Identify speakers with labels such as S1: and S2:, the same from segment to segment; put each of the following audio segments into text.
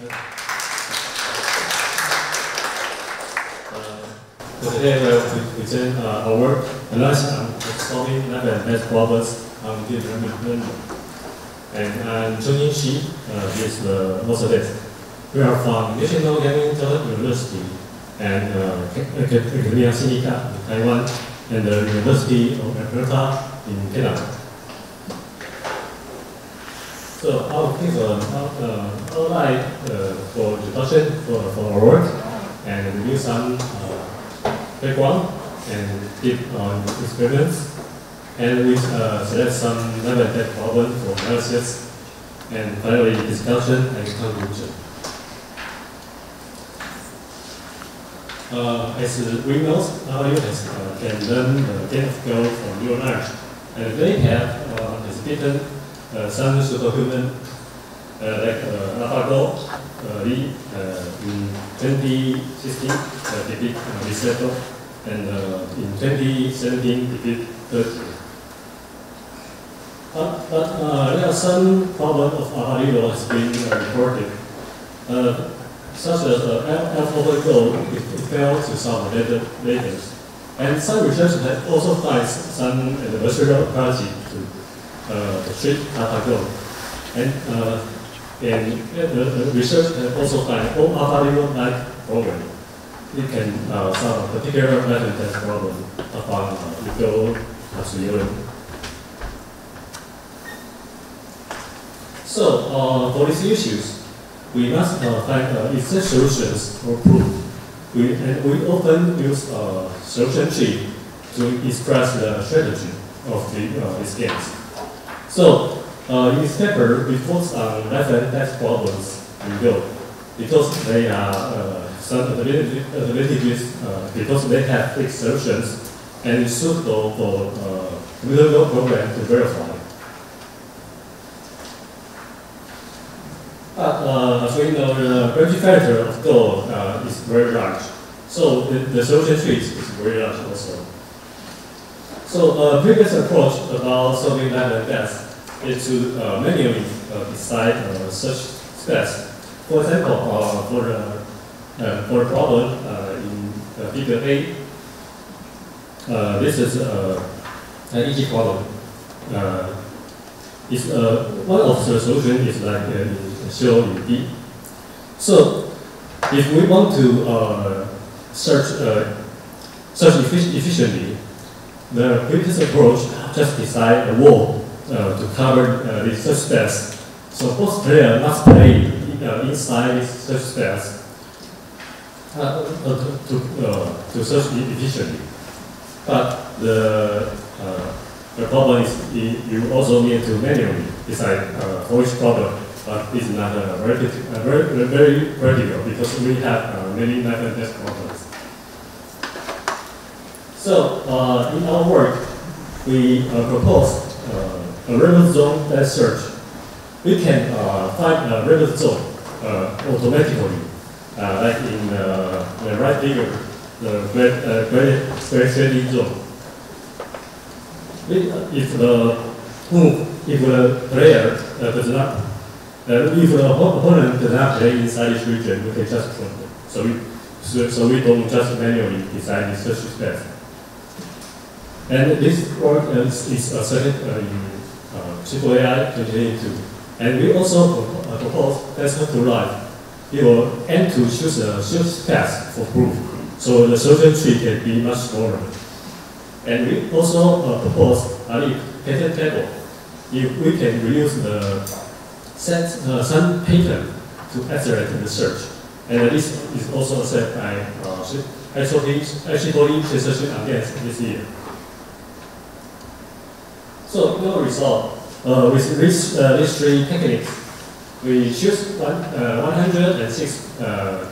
S1: Today we will present our work analysis on solving lab and test problems on deep learning. And I'm Chung Shih, is the author. We are from National Yongin University and Academia Sinica in Taiwan and the University of Alberta in Canada. So I'll give an outline for introduction for our work and review some background and deep experiments, and we select some lab and test problem for analysis, and finally discussion and conclusion. As we know, our users can learn the game of Go from neural net, and they have exhibited some superhuman like AlphaGo in 2016 defeat Resetto, and in 2017 defeat 30. But there are some problems of AlphaGo has been reported, such as AlphaGo it failed to solve latents, and some researchers have also found some adversarial approach to treat AlphaGo, and the research have also found all AlphaGo-like program. It can solve a particular method test problem upon Go Auditorium. So for these issues, we must find exact solutions or proof. We often use solution tree to express the strategy of these games. So in this paper, we focus on method test problems in Go because they are some advantages because they have fixed solutions and is suitable for middle Go program to verify. But as we know, the branch factor of Go is very large, so the solution tree is very large also. So previous approach about solving lab and test is to manually decide such steps. For example, for a problem in figure A, this is an easy problem. One of the solutions is like shown in B. So if we want to search efficiently, the previous approach just decide a wall to cover these such steps. So both players must play inside these such steps to search efficiently. But the problem is you also need to manually decide for each problem. But it's not very practical because we have many method test problems. So in our work, we propose a remote zone test search. We can find a remote zone automatically, like in the right figure, the gray shading zone. If the player does not, if the opponent does not play inside this region, we can just prune it. So we don't just manually decide this search steps. And this work is asserted in AAAI 2022. And we also propose test to life. We will aim to choose a search path for proof, so the solution tree can be much smaller. And we also propose a pattern table. If we can reuse the some pattern to accelerate the search. And this is also accepted by HTTP session against this year. So in our result, with these three techniques, we choose 106 lab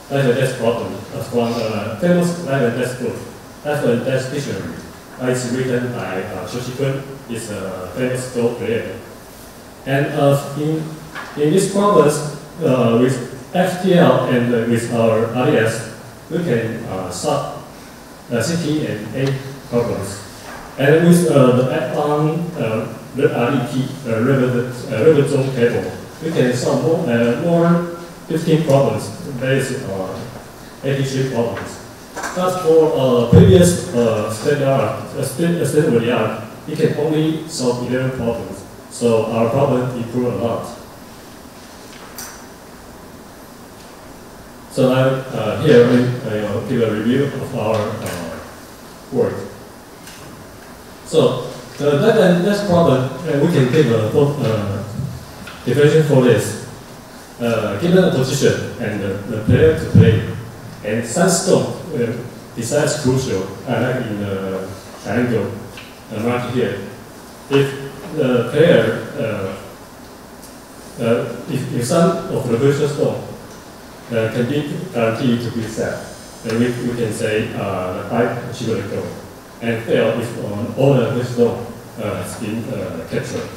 S1: and test problems from a famous lab and test book, lab and test dictionary. It's written by Tung, is a famous Go player. And in these problems, with FTL and with our RDS, we can solve CT and A problems. And with the add-on the RET, remote zone table, we can solve more 15 problems, there is 83 problems. But for previous standard art, it can only solve 11 problems. So our problem improved a lot. So here I give a review of our work. So the next problem, we can give a definition for this. Given a position and the player to play, and sandstone besides crucial, like in the triangle marked here. If the player, if some of the crucial stone can be guaranteed to be set, then we can say the pipe achievable goal, and fail if all the crucial stone has been captured.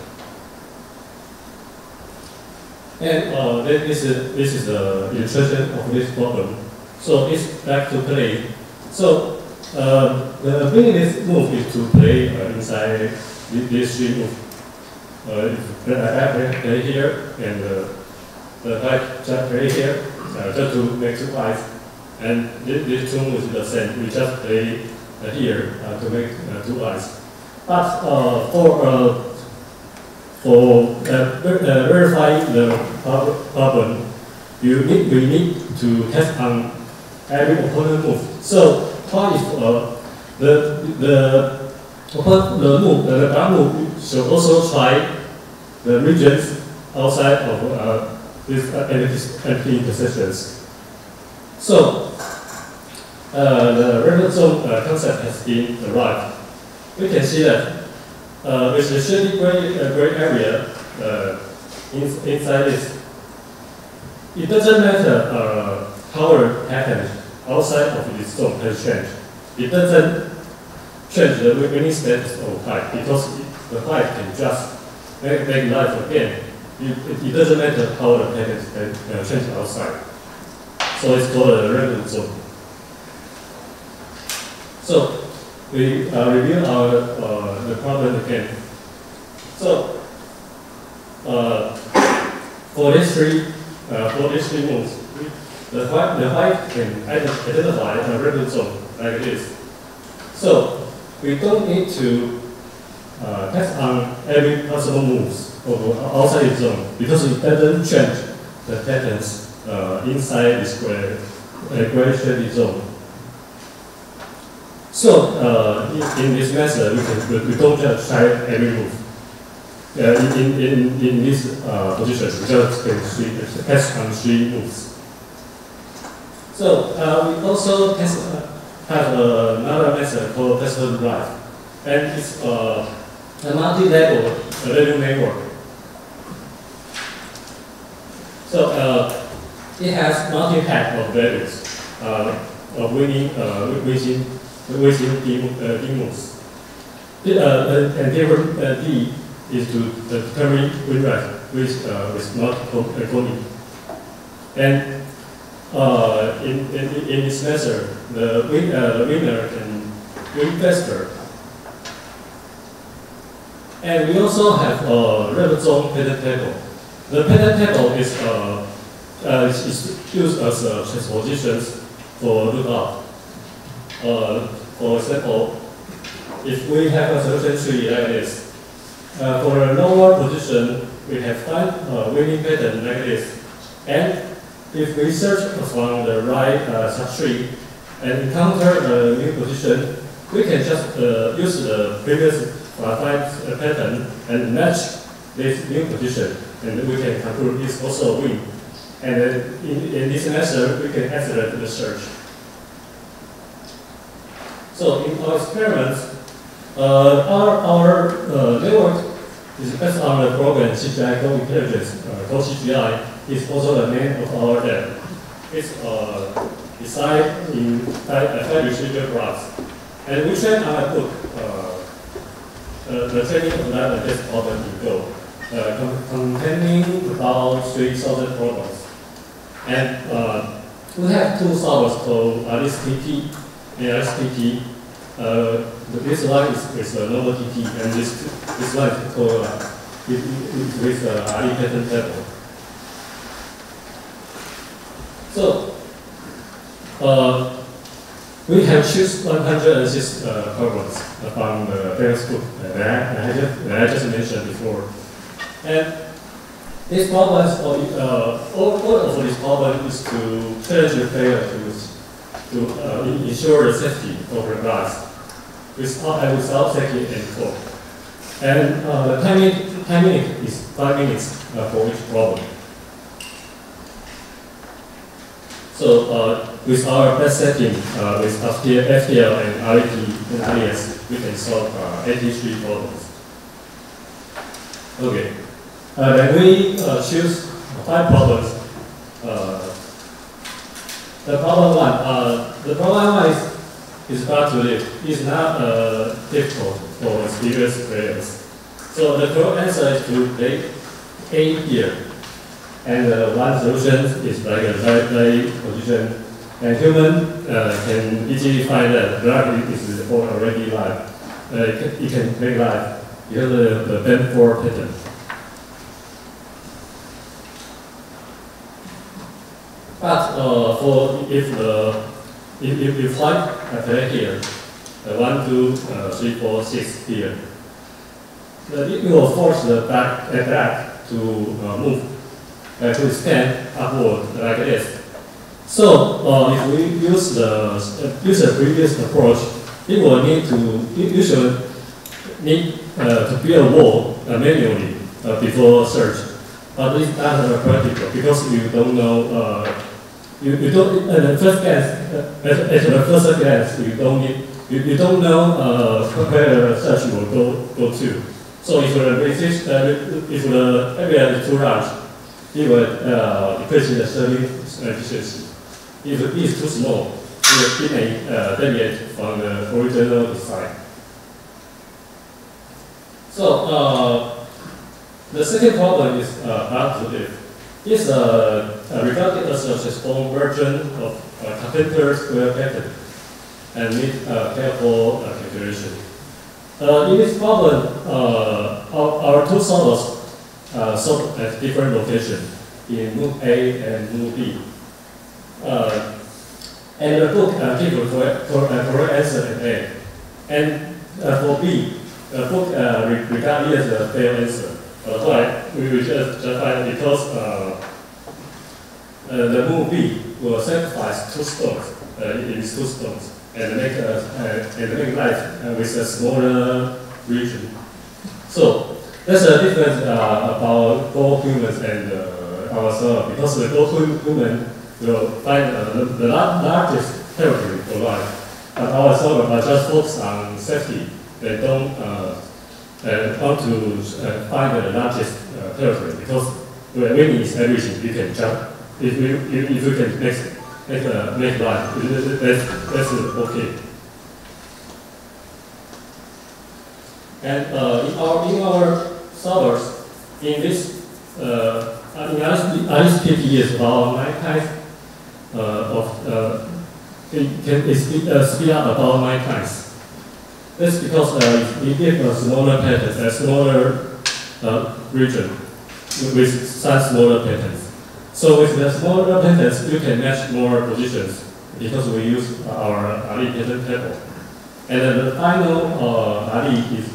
S1: And this is the illustration of this problem. So it's back to play. So the beginning move is to play inside this three move. I play here, and the guy just play here, just to make two eyes. And this two moves is the same. We just play here to make two eyes. But for verifying the problem, we need to test on every opponent move. So what if the ground move should also try the regions outside of these empty positions. So the random zone concept has been arrived. We can see that with the shady gray area inside this, it doesn't matter color pattern outside of this zone has changed. It doesn't change the winning status of height because the height can just make life again. It doesn't matter how the pattern can change outside. So it's called a random zone. So we review the problem again. So for these three moves, the white can identify a random zone like this. So we don't need to test on every possible moves outside the zone because it doesn't change the patterns inside this gray shaded zone. So in this method, we don't just try every move. In this position, we just can test on three moves. So we also have another method called testable drive, and it's a multi-level value network. So it has multi-pack of values of within D moves. And different D is to determine win rate with multiple coning. And in this method, the winner can win faster. And we also have a random zone pattern table. The pattern table is used as transpositions for lookup. For example, if we have a solution tree like this, for a lower position, we have 5 winning pattern like this. And if we search from the right subtree and encounter a new position, we can just use the previous 5 pattern and match this new position, and we can conclude this also a win. And in this method, we can accelerate the search. So in our experiments, our network is based on the program CGI Code Intelligence. Code CGI is also the name of our lab. It's designed in 5 retrieval blocks. And we train our book, the training of that test problem in Go, containing about 3,000 problems. And we have 2 solvers called RSTT and RSTT. This one is a normal TT, and this one is called with RE pattern table. So we have choose 106 problems from the famous book that I just mentioned before. And these problems, all of these problems is to challenge the player to ensure the safety of the glass without taking any fault. And the timing is 5 minutes for each problem. So with our best setting, with FTL and RET and RES, we can solve 83 problems. Okay. Then we choose 5 problems. The problem one is hard to live. It's not difficult for experienced players. So the correct answer is to play A here. And one solution is like a play position. And human can easily find that black is already live. It can make live because of the bend 4 pattern. But if you find a play here, 1, 2, 3, 4, 6 here, it will force the black to move, to stand upward like this. So if we use the previous approach, you should need to build a wall manually before search. But it's not practical because you don't know. You don't at the first glance. You don't know where the search will go to. So if the area is too large, it will increase the serving efficiency. If it is too small, it may deviate from the original design. So the second problem is hard to live. It's regarded as a small version of Carpenter's square pattern and need careful calculation. In this problem, our two solvers solved at different locations in move A and move B. And the book gives a correct answer in A. And for B, the book regarded as a failed answer. Why? We will just find because the move B will sacrifice 2 stones, it is 2 stones, and make life with a smaller region. So there's a difference about both humans and ourselves, because the both human will find the largest territory for life, but ourselves are just focused on safety. They don't want to find the largest territory, because winning is everything. You can jump. If you can make life, that's okay. And in our solvers, in this in ISPP is about 9 times it can speed up about 9 times. That's because we give a smaller pattern, a smaller region with such smaller patterns. So with the smaller patterns, you can match more positions because we use our Ali pattern table. And then the final Ali is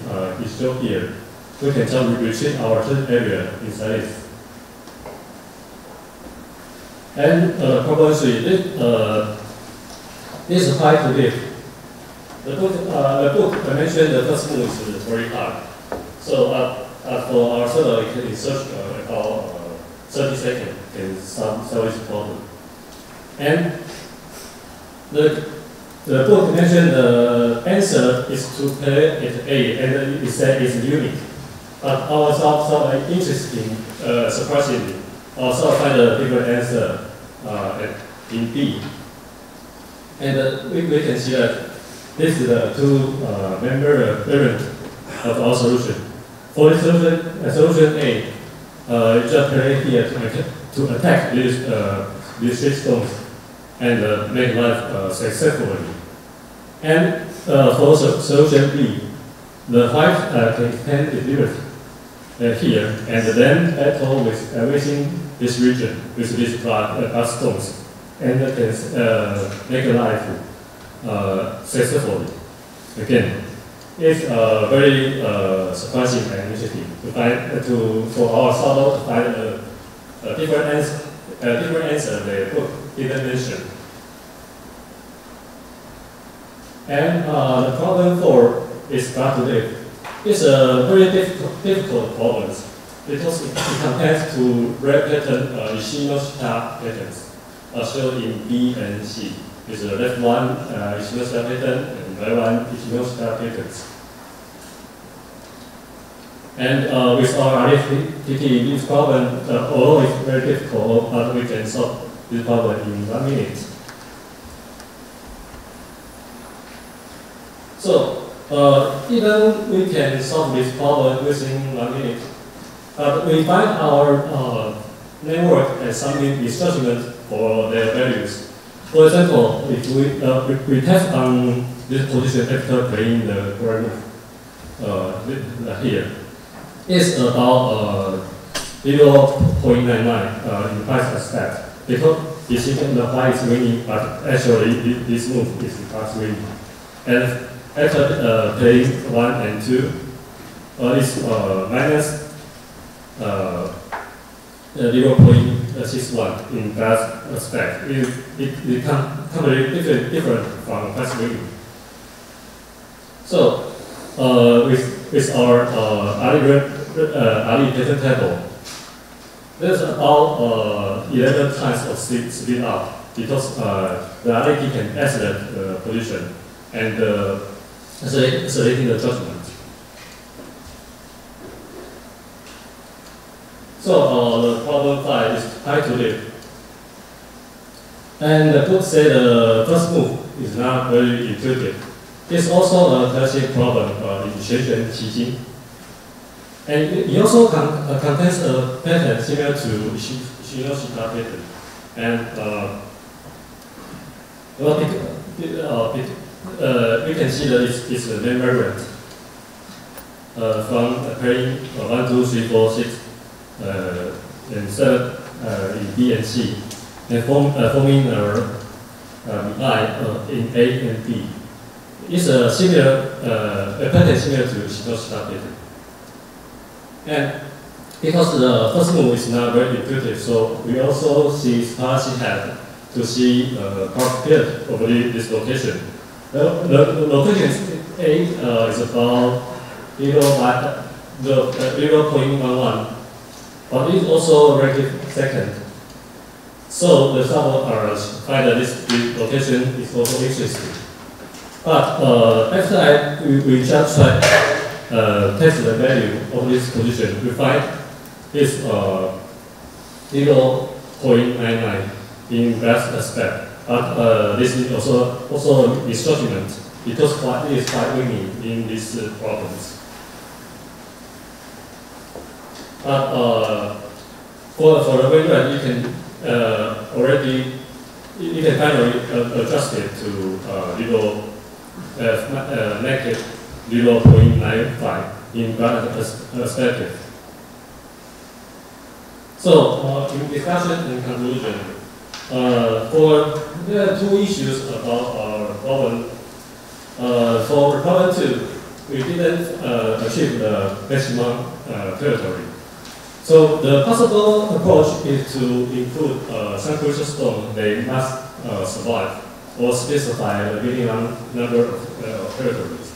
S1: shown here. We can just retrieve our third area inside it. And problem 3, this is hard to live. The book mentioned the first move is very hard. So for our server, we can search about 30 seconds can solve this problem. And the book mentioned the answer is to play at A, and it said it's unique. But our solve interesting, surprisingly, also find a different answer in B. And we can see that this is the two-member variant of our solution. For the solution A, you just play here to attack these 3 stones and make life successfully. And for solution B, the white can extend its limit here and then battle with everything this region with these black stones and can make life successfully. Again, it's a very surprising initiative to find for our solver to find a different answer the book didn't mention. And the problem 4 is Baduk. It's a very difficult problem because it compares to rare pattern Ishinoshita patterns shown in B and C. With the left one Ishinoshita pattern and right one Ishinoshita patterns. And with our RFPT, this problem, although it's very difficult, but we can solve this problem in 1 minute. So, even we can solve this problem within 1 minute, but we find our network has some misjudgment for their values. For example, if we test on this position after playing the square move here, it's about 0.99 in price aspect because it's thinking the white is winning, but actually this move is not winning. And after playing 1 and 2, it's minus 0.61 in that aspect. It completely different from price winning. So with our Ali pattern table, there's about 11 times of speed up because the Ali can accelerate the position and accelerating the judgment. So the problem 5 is high to live. And the book said the first move is not very intuitive. It's also a classic problem in Xuan Qijing. And it also contains a pattern similar to Ishinoshita pattern. And we can see that it's the main variant from pairing 1, 2, 3, 4, 6, and 7 in B and C, and forming a I in A and B. It's a pattern similar to Ishinoshita pattern. And because the first move is not very intuitive, so we also see Sparsi have to see field over this location. The location A is about 0.11, but it's also ranked second. So the solver find that this location is also interesting. But after we just try test the value of this position, we find is 0.99 in best aspect. But this is also a misjudgment because it is quite winning in these problems. But for the win rate, you can finally adjust it to negative 0.95 in that perspective. So in discussion and conclusion, there are 2 issues about our problem. For problem 2, we didn't achieve the maximum territory. So the possible approach is to include some crucial stone they must survive or specify the minimum number of territories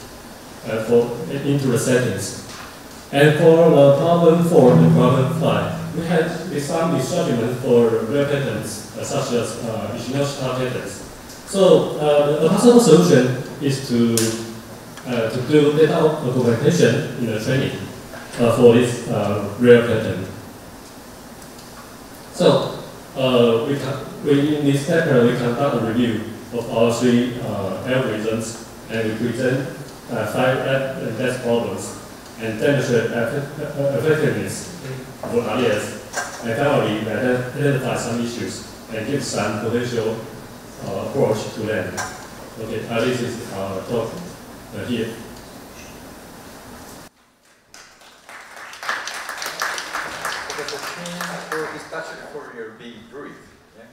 S1: into the settings. And for the problem 4 and problem 5, we had some misjudgment for rare patterns such as Ishinoshita patterns. So the possible solution is to do data augmentation in the training for this rare pattern. So in this paper, we conduct a review of our 3 algorithms, and we present 5 and test problems and demonstrate effectiveness for RDS, and finally identify some issues and give some potential approach to them. Okay, this is our talk here.
S2: There's a change for discussion for your being brief. Yeah?